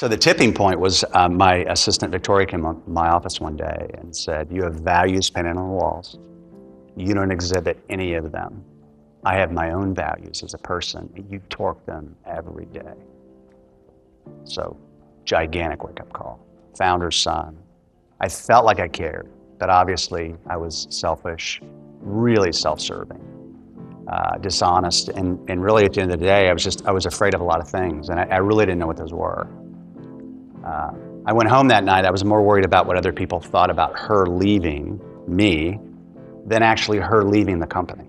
So the tipping point was my assistant Victoria came up to my office one day and said, "You have values painted on the walls. You don't exhibit any of them. I have my own values as a person, and you torque them every day." So, gigantic wake-up call. Founder's son. I felt like I cared, but obviously I was selfish, really self-serving, dishonest, and really at the end of the day, I was afraid of a lot of things, and I really didn't know what those were. I went home that night, I was more worried about what other people thought about her leaving me than actually her leaving the company.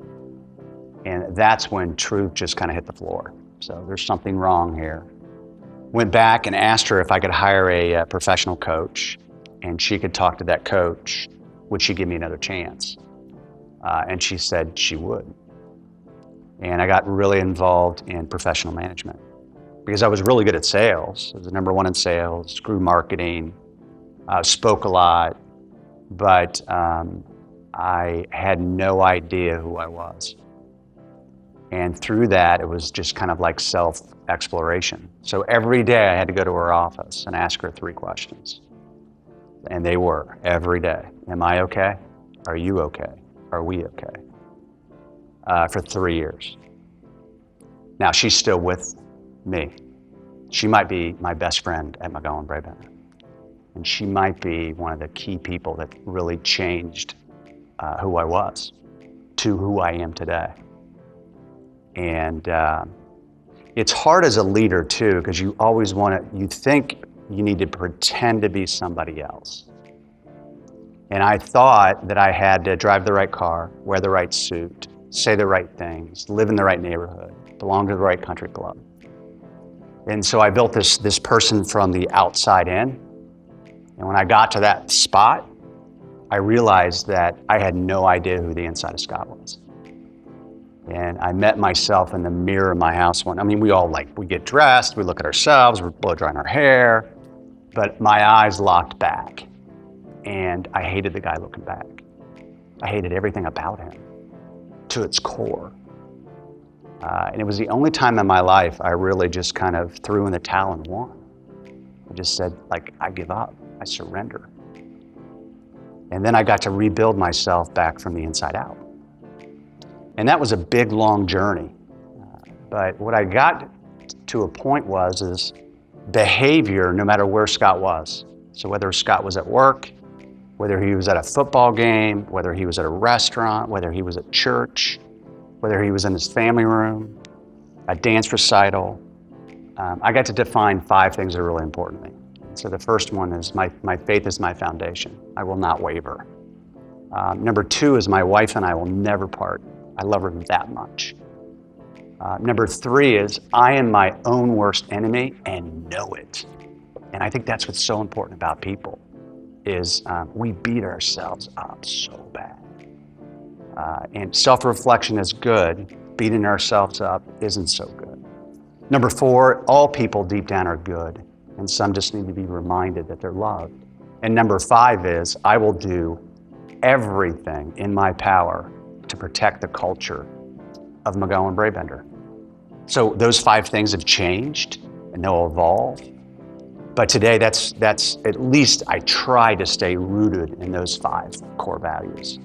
And that's when truth just kind of hit the floor. So there's something wrong here. Went back and asked her if I could hire a professional coach and she could talk to that coach. Would she give me another chance? And she said she would. And I got really involved in professional management because I was really good at sales. I was the #1 in sales, grew marketing, spoke a lot, but I had no idea who I was. And through that, it was just kind of like self-exploration. So every day I had to go to her office and ask her 3 questions. And they were, every day. Am I okay? Are you okay? Are we okay? For 3 years. Now she's still with me. She might be my best friend at McGohan Brabant. And she might be one of the key people that really changed who I was to who I am today. And it's hard as a leader too, because you always you think you need to pretend to be somebody else. And I thought that I had to drive the right car, wear the right suit, say the right things, live in the right neighborhood, belong to the right country club. And so I built this person from the outside in. And when I got to that spot, I realized that I had no idea who the inside of Scott was. And I met myself in the mirror of my house one. I mean, we get dressed, we look at ourselves, we're blow drying our hair, but my eyes locked back. And I hated the guy looking back. I hated everything about him to its core. And it was the only time in my life I really just kind of threw in the towel and won. I just said, like, I give up, I surrender. And then I got to rebuild myself back from the inside out. And that was a big, long journey. But what I got to a point is behavior, no matter where Scott was. So whether Scott was at work, whether he was at a football game, whether he was at a restaurant, whether he was at church, whether he was in his family room, a dance recital, I got to define 5 things that are really important to me. So the first one is my faith is my foundation. I will not waver. Number 2 is my wife and I will never part. I love her that much. Number 3 is I am my own worst enemy and know it. And I think that's what's so important about people is we beat ourselves up so bad. And self-reflection is good. Beating ourselves up isn't so good. Number 4, all people deep down are good. And some just need to be reminded that they're loved. And number 5 is I will do everything in my power to protect the culture of McGohan Brabender. So those 5 things have changed and they'll evolve. But today that's at least I try to stay rooted in those 5 core values.